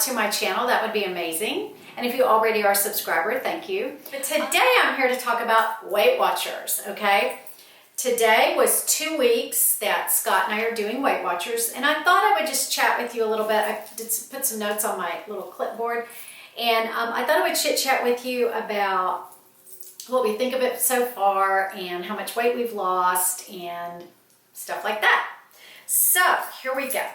to my channel, that would be amazing. And if you already are a subscriber, thank you. But today I'm here to talk about Weight Watchers, okay? Today was 2 weeks that Scott and I are doing Weight Watchers, and I thought I would just chat with you a little bit. I did put some notes on my little clipboard, and I thought I would chit-chat with you about what we think of it so far and how much weight we've lost and stuff like that. So here we go.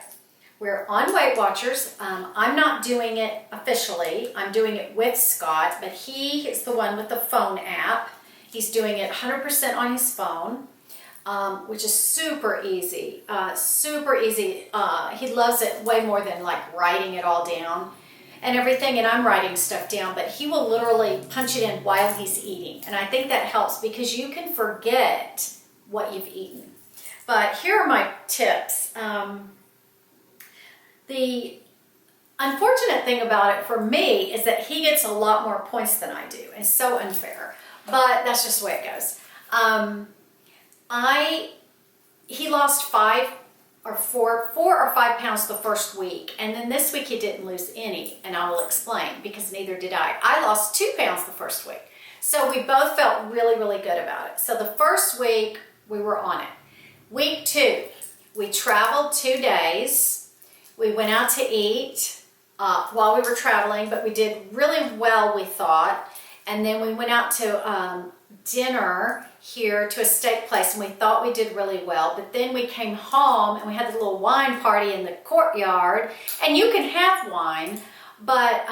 We're on Weight Watchers. I'm not doing it officially. I'm doing it with Scott, but he is the one with the phone app. He's doing it 100% on his phone, which is super easy, super easy. He loves it way more than like writing it all down and everything, and I'm writing stuff down, but he will literally punch it in while he's eating. And I think that helps because you can forget what you've eaten. But here are my tips. The unfortunate thing about it for me is that he gets a lot more points than I do. It's so unfair. But that's just the way it goes. He lost 4 or 5 pounds the first week, and then this week he didn't lose any, and I will explain because neither did I. I lost 2 pounds the first week, so we both felt really, really good about it. So the first week we were on it. Week 2, we traveled 2 days. We went out to eat while we were traveling, but we did really well, we thought. And then we went out to dinner here to a steak place, and we thought we did really well. But then we came home and we had a little wine party in the courtyard, and you can have wine. But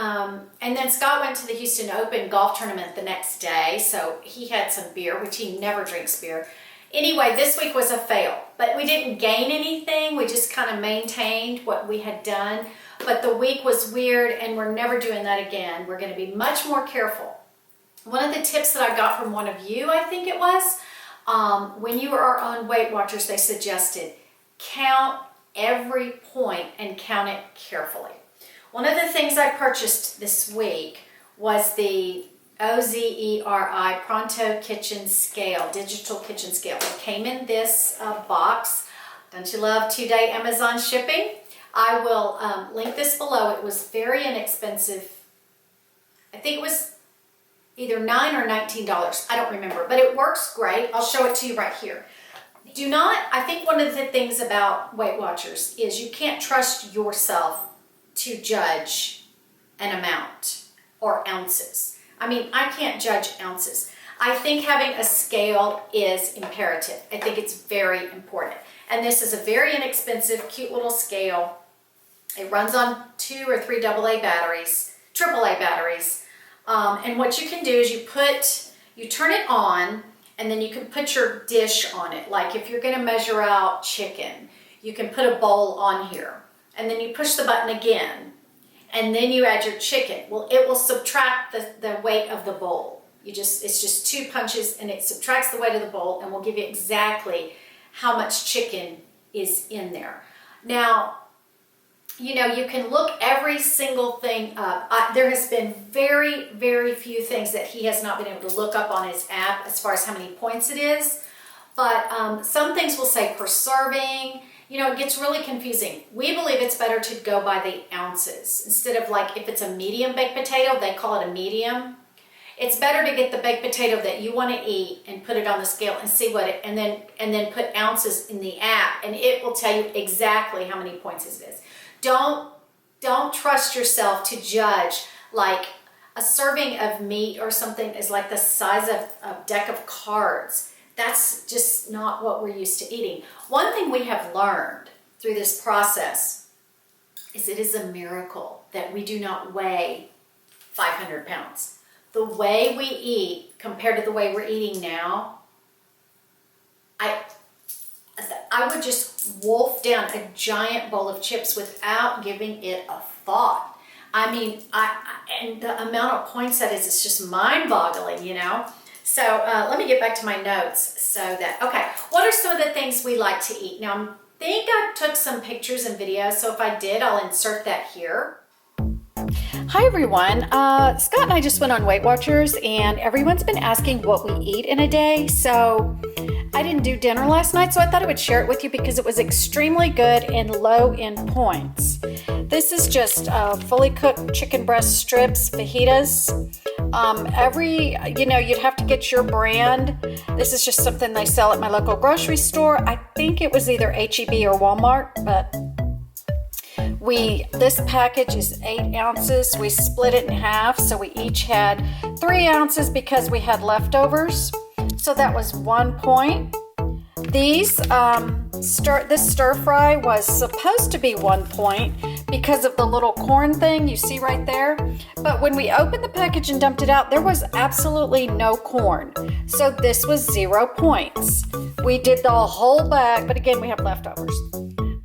and then Scott went to the Houston Open golf tournament the next day, so he had some beer, which he never drinks beer. Anyway, this week was a fail, but we didn't gain anything. We just kind of maintained what we had done. But the week was weird, and we're never doing that again. We're going to be much more careful. One of the tips that I got from one of you, I think it was, when you are on Weight Watchers, they suggested count every point and count it carefully. One of the things I purchased this week was the OZERI Pronto Kitchen Scale, digital kitchen scale. It came in this box. Don't you love 2-day Amazon shipping? I will link this below. It was very inexpensive. I think it was either $9 or $19. I don't remember, but it works great. I'll show it to you right here. I think one of the things about Weight Watchers is you can't trust yourself to judge an amount or ounces. I mean, I can't judge ounces. I think having a scale is imperative. I think it's very important. And this is a very inexpensive, cute little scale. It runs on 2 or 3 AAA batteries, AAA batteries. And what you can do is you turn it on, and then you can put your dish on it. Like if you're gonna measure out chicken, you can put a bowl on here, and then you push the button again, and then you add your chicken. Well, it will subtract the weight of the bowl. It's just 2 punches, and it subtracts the weight of the bowl, and will give you exactly how much chicken is in there. Now, you know, you can look every single thing up. There has been very, very few things that he has not been able to look up on his app as far as how many points it is. But some things will say per serving. You know, it gets really confusing. We believe it's better to go by the ounces. Instead of like, if it's a medium baked potato, they call it a medium. It's better to get the baked potato that you want to eat and put it on the scale and see what it, and then put ounces in the app, and it will tell you exactly how many points it is. Don't trust yourself to judge. Like a serving of meat or something is like the size of a deck of cards. That's just not what we're used to eating. One thing we have learned through this process is it is a miracle that we do not weigh 500 pounds. The way we eat compared to the way we're eating now, I would just wolf down a giant bowl of chips without giving it a thought. I mean, and the amount of points that is, it's just mind-boggling, you know? So let me get back to my notes okay, what are some of the things we like to eat? Now, I think I took some pictures and videos, so if I did, I'll insert that here. Hi everyone, Scott and I just went on Weight Watchers, and everyone's been asking what we eat in a day, so I didn't do dinner last night, so I thought I would share it with you because it was extremely good and low in points. This is just fully cooked chicken breast strips, fajitas. You'd have to get your brand. This is just something they sell at my local grocery store. I think it was either H-E-B or Walmart, but this package is 8 ounces. We split it in half, so we each had 3 ounces because we had leftovers. So that was 1 point. This stir fry was supposed to be 1 point because of the little corn thing you see right there. But when we opened the package and dumped it out, there was absolutely no corn. So this was 0 points. We did the whole bag, but again, we have leftovers.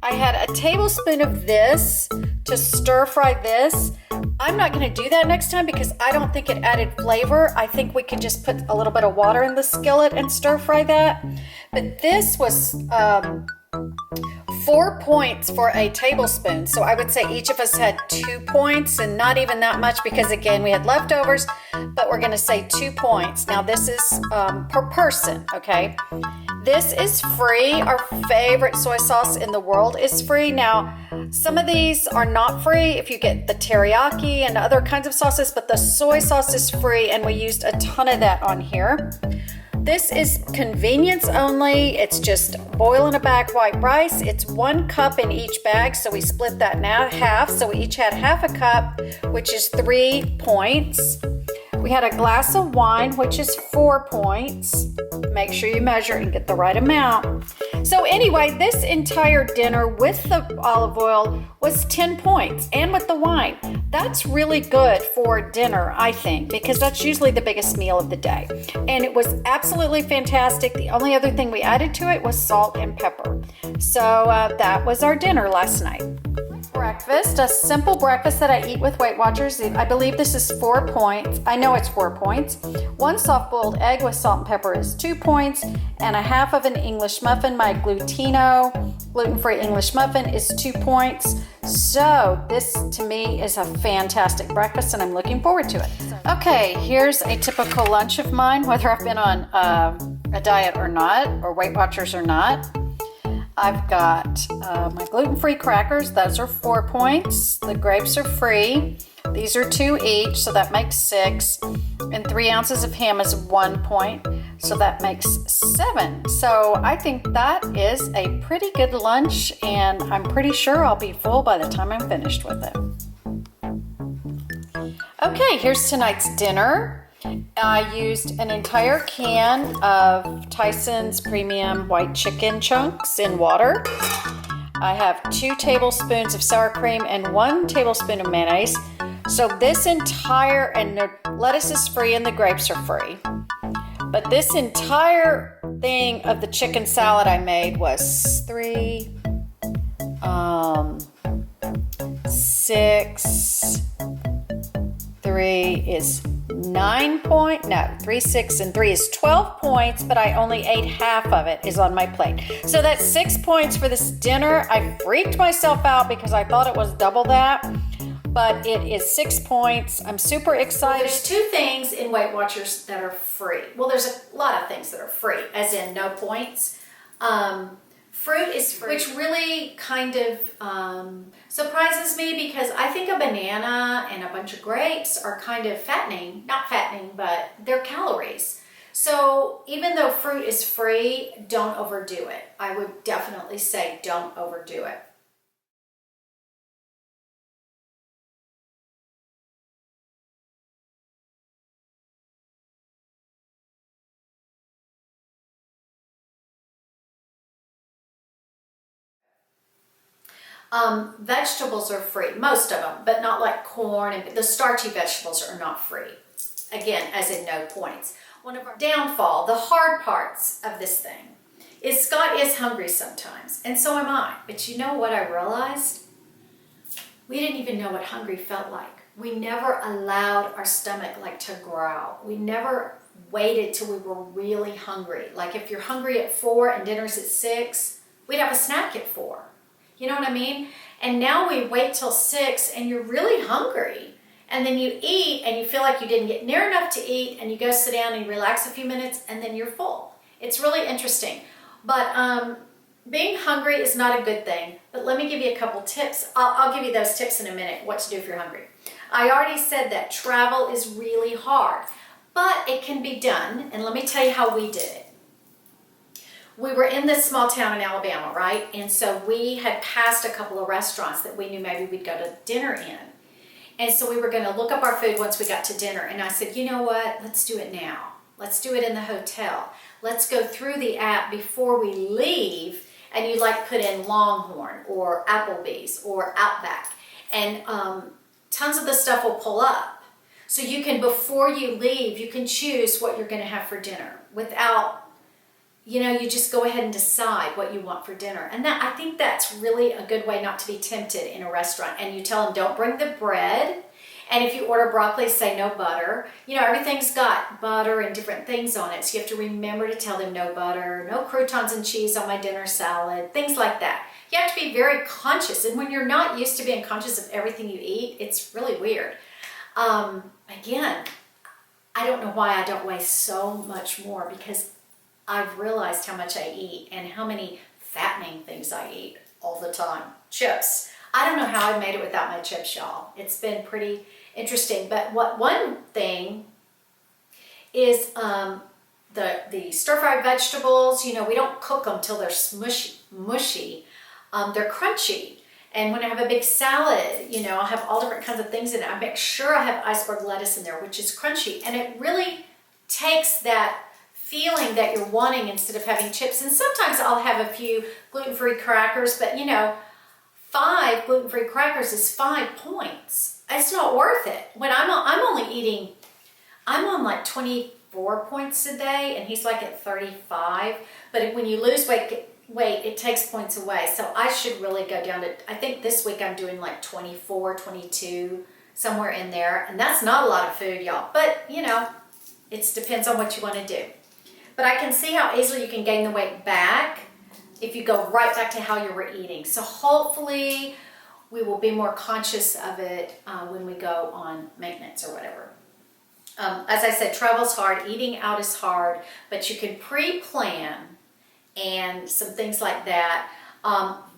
I had a tablespoon of this to stir fry this. I'm not going to do that next time because I don't think it added flavor. I think we can just put a little bit of water in the skillet and stir fry that. But this was 4 points for a tablespoon. So I would say each of us had 2 points, and not even that much because again, we had leftovers, but we're going to say 2 points. Now this is per person, okay? This is free. Our favorite soy sauce in the world is free. Now, some of these are not free if you get the teriyaki and other kinds of sauces, but the soy sauce is free, and we used a ton of that on here. This is convenience only. It's just boil in a bag white rice. It's 1 cup in each bag, so we split that in half. So we each had half a cup, which is 3 points. We had a glass of wine, which is 4 points. Make sure you measure and get the right amount. So anyway, this entire dinner with the olive oil was 10 points, and with the wine. That's really good for dinner, I think, because that's usually the biggest meal of the day. And it was absolutely fantastic. The only other thing we added to it was salt and pepper. So that was our dinner last night. Breakfast, a simple breakfast that I eat with Weight Watchers. I believe this is 4 points. I know it's 4 points. 1 soft-boiled egg with salt and pepper is 2 points, and a half of an English muffin, my Glutino gluten-free English muffin, is 2 points. So this to me is a fantastic breakfast, and I'm looking forward to it. Okay, here's a typical lunch of mine, whether I've been on a diet or not, or Weight Watchers or not. I've got my gluten-free crackers. Those are 4 points. The grapes are free. These are 2 each, so that makes 6. And 3 ounces of ham is 1 point, so that makes 7. So I think that is a pretty good lunch, and I'm pretty sure I'll be full by the time I'm finished with it. Okay, here's tonight's dinner. I used an entire can of Tyson's premium white chicken chunks in water. I have 2 tablespoons of sour cream and 1 tablespoon of mayonnaise. So this entire, and the lettuce is free and the grapes are free. But this entire thing of the chicken salad I made was 6, 3 is 9 point, no, 3, 6, and 3 is 12 points, but I only ate half of it is on my plate. So that's 6 points for this dinner. I freaked myself out because I thought it was double that, but it is 6 points. I'm super excited. Well, there's 2 things in Weight Watchers that are free. Well, there's a lot of things that are free, as in no points. Fruit is free, which really kind of surprises me because I think a banana and a bunch of grapes are kind of fattening, not fattening, but they're calories. So even though fruit is free, don't overdo it. I would definitely say don't overdo it. Vegetables are free, most of them, but not like corn, and the starchy vegetables are not free. Again, as in no points. One of our downfall, the hard parts of this thing, is Scott is hungry sometimes, and so am I. But you know what I realized? We didn't even know what hungry felt like. We never allowed our stomach to growl. We never waited till we were really hungry. Like if you're hungry at 4 and dinner's at 6, we'd have a snack at 4. You know what I mean? And now we wait till 6 and you're really hungry. And then you eat and you feel like you didn't get near enough to eat, and you go sit down and you relax a few minutes and then you're full. It's really interesting. But being hungry is not a good thing, but let me give you a couple tips. I'll give you those tips in a minute, what to do if you're hungry. I already said that travel is really hard, but it can be done, and let me tell you how we did it. We were in this small town in Alabama, right? And so we had passed a couple of restaurants that we knew maybe we'd go to dinner in. And so we were going to look up our food once we got to dinner. And I said, you know what? Let's do it now. Let's do it in the hotel. Let's go through the app before we leave. And you like put in Longhorn or Applebee's or Outback. And tons of the stuff will pull up. So you can, before you leave, you can choose what you're going to have for dinner without, you just go ahead and decide what you want for dinner. And that, I think that's really a good way not to be tempted in a restaurant. And you tell them, don't bring the bread. And if you order broccoli, say no butter. Everything's got butter and different things on it. So you have to remember to tell them no butter, no croutons and cheese on my dinner salad, things like that. You have to be very conscious. And when you're not used to being conscious of everything you eat, it's really weird. Again, I don't know why I don't weigh so much more, because I've realized how much I eat and how many fattening things I eat all the time. Chips. I don't know how I made it without my chips, y'all. It's been pretty interesting. But one thing is the stir-fried vegetables, we don't cook them till they're mushy. They're crunchy. And when I have a big salad, I'll have all different kinds of things in it. I make sure I have iceberg lettuce in there, which is crunchy. And it really takes that feeling that you're wanting instead of having chips. And sometimes I'll have a few gluten-free crackers, but 5 gluten-free crackers is 5 points. It's not worth it. When I'm on like 24 points a day, and he's like at 35. But when you lose weight, it takes points away. So I should really go down to, I think this week I'm doing like 24, 22, somewhere in there. And that's not a lot of food, y'all. But, it depends on what you want to do. But I can see how easily you can gain the weight back if you go right back to how you were eating. So hopefully we will be more conscious of it when we go on maintenance or whatever. As I said, travel's hard, eating out is hard, but you can pre-plan and some things like that.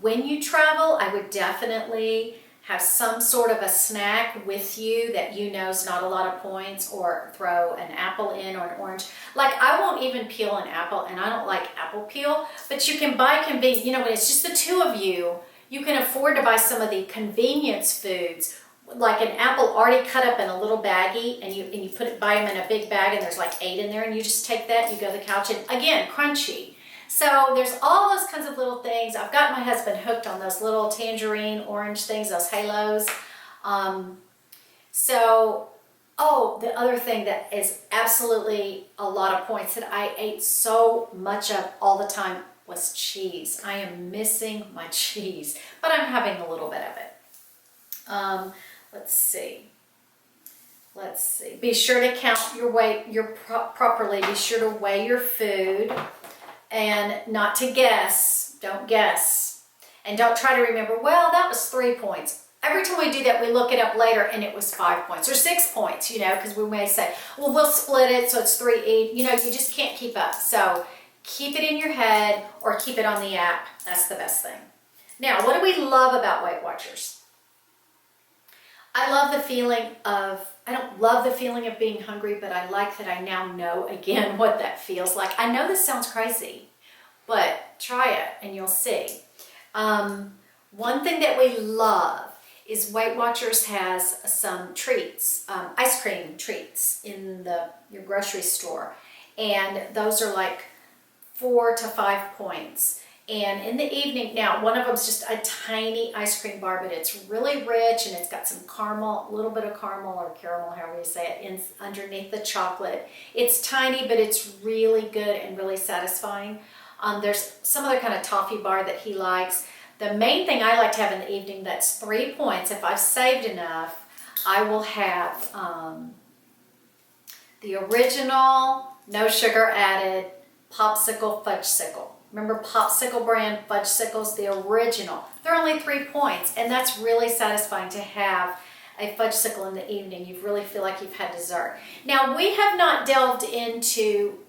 When you travel, I would definitely have some sort of a snack with you that is not a lot of points, or throw an apple in or an orange. Like, I won't even peel an apple, and I don't like apple peel, but you can buy when it's just the two of you, you can afford to buy some of the convenience foods, like an apple already cut up in a little baggie, and you buy them in a big bag, and there's like 8 in there, and you just take that, you go to the couch, and again, crunchy. So there's all those kinds of little things. I've got my husband hooked on those little tangerine orange things, those halos. The other thing that is absolutely a lot of points that I ate so much of all the time was cheese. I am missing my cheese, but I'm having a little bit of it. Let's see. Be sure to count your weight properly. Be sure to weigh your food. And not to guess. Don't guess. And don't try to remember, well, that was 3 points. Every time we do that, we look it up later and it was 5 points or 6 points, because we may say, well, we'll split it so it's 3 each. You just can't keep up. So keep it in your head or keep it on the app. That's the best thing. Now, what do we love about Weight Watchers? I don't love the feeling of being hungry, but I like that I now know again what that feels like. I know this sounds crazy, but try it and you'll see. One thing that we love is Weight Watchers has some treats, ice cream treats in your grocery store. And those are like 4 to 5 points. And in the evening, now one of them's just a tiny ice cream bar, but it's really rich and it's got some caramel, a little bit of caramel or caramel, however you say it, underneath the chocolate. It's tiny, but it's really good and really satisfying. There's some other kind of toffee bar that he likes. The main thing I like to have in the evening that's 3 points, if I've saved enough, I will have the original, no sugar added, popsicle fudgesicle. Remember Popsicle brand fudgesicles, the original. They're only 3 points, and that's really satisfying to have a fudgesicle in the evening. You really feel like you've had dessert. Now, we have not delved into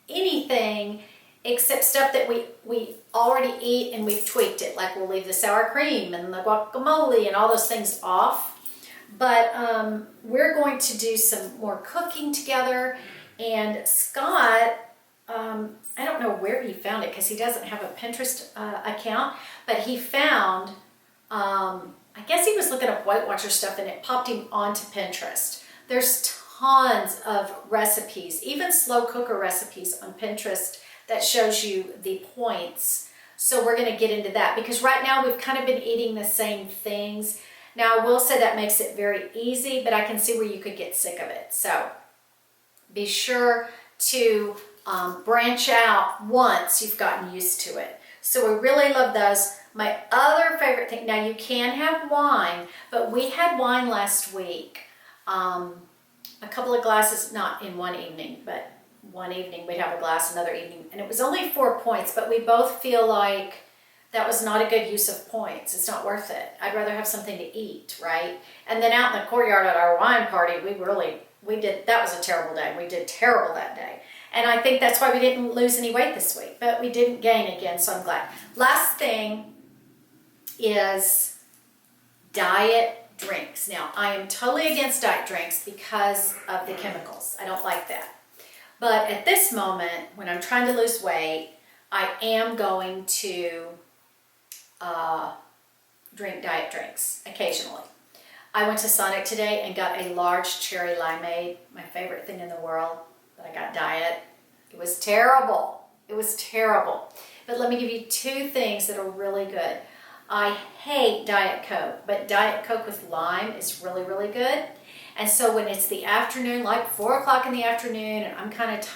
anything except stuff that we already eat and we've tweaked it. Like we'll leave the sour cream and the guacamole and all those things off. But we're going to do some more cooking together. And Scott, I don't know where he found it because he doesn't have a Pinterest account, but he found, I guess he was looking up Weight Watchers stuff and it popped him onto Pinterest. There's tons of recipes, even slow cooker recipes on Pinterest that shows you the points. So we're going to get into that because right now we've kind of been eating the same things. Now I will say that makes it very easy, but I can see where you could get sick of it. So be sure to branch out once you've gotten used to it. So we really love those. My other favorite thing, now you can have wine, but we had wine last week. A couple of glasses, not in one evening, but one evening we'd have a glass, another evening, and it was only 4 points, but we both feel like that was not a good use of points. It's not worth it. I'd rather have something to eat, right? And then out in the courtyard at our wine party, that was a terrible day. We did terrible that day. And I think that's why we didn't lose any weight this week, but we didn't gain again, so I'm glad. Last thing is diet drinks. Now, I am totally against diet drinks because of the chemicals. I don't like that. But at this moment, when I'm trying to lose weight, I am going to drink diet drinks occasionally. I went to Sonic today and got a large cherry limeade, my favorite thing in the world, but I got diet. It was terrible. It was terrible. But let me give you 2 things that are really good. I hate Diet Coke, but Diet Coke with lime is really, really good. And so when it's the afternoon, like 4 o'clock in the afternoon, and I'm kind of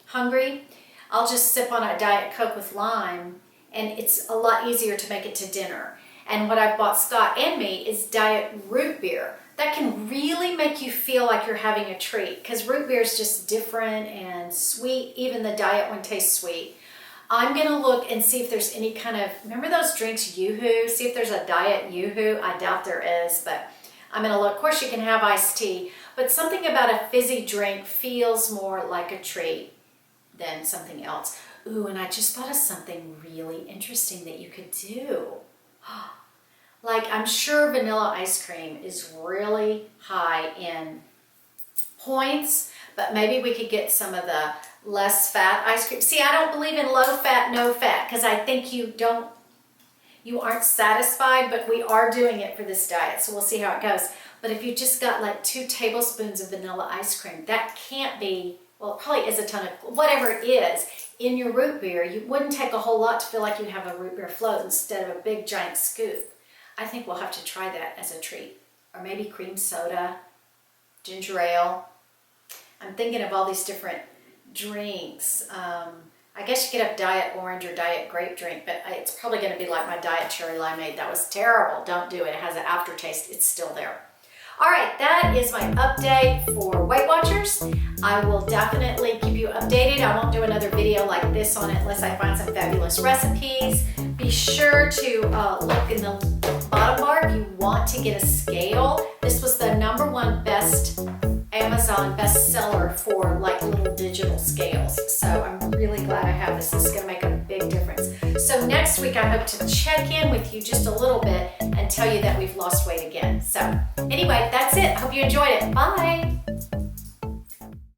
hungry, I'll just sip on a Diet Coke with lime, and it's a lot easier to make it to dinner. And what I've bought Scott and me is Diet root beer. That can really make you feel like you're having a treat because root beer is just different and sweet. Even the diet one tastes sweet. I'm going to look and see if there's any kind of, remember those drinks, Yoo-hoo? See if there's a diet Yoo-hoo. I doubt there is, but I'm going to look. Of course, you can have iced tea, but something about a fizzy drink feels more like a treat than something else. Ooh, and I just thought of something really interesting that you could do. Like, I'm sure vanilla ice cream is really high in points, but maybe we could get some of the less fat ice cream. See, I don't believe in low fat, no fat, because I think you aren't satisfied, but we are doing it for this diet, so we'll see how it goes. But if you just got like 2 tablespoons of vanilla ice cream, that can't be, well, it probably is a ton of, whatever it is, in your root beer. You wouldn't take a whole lot to feel like you have a root beer float instead of a big giant scoop. I think we'll have to try that as a treat. Or maybe cream soda, ginger ale. I'm thinking of all these different drinks. I guess you could have diet orange or diet grape drink, but it's probably going to be like my diet cherry limeade. That was terrible. Don't do it. It has an aftertaste. It's still there. All right, that is my update for Weight Watchers. I will definitely keep you updated. I won't do another video like this on it unless I find some fabulous recipes. Be sure to look in the bottom bar if you want to get a scale. This was the #1 best Amazon bestseller for like little digital scales. So I'm really glad I have this. This is going to make a big difference. So next week I hope to check in with you just a little bit and tell you that we've lost weight again. So anyway, that's it. I hope you enjoyed it. Bye.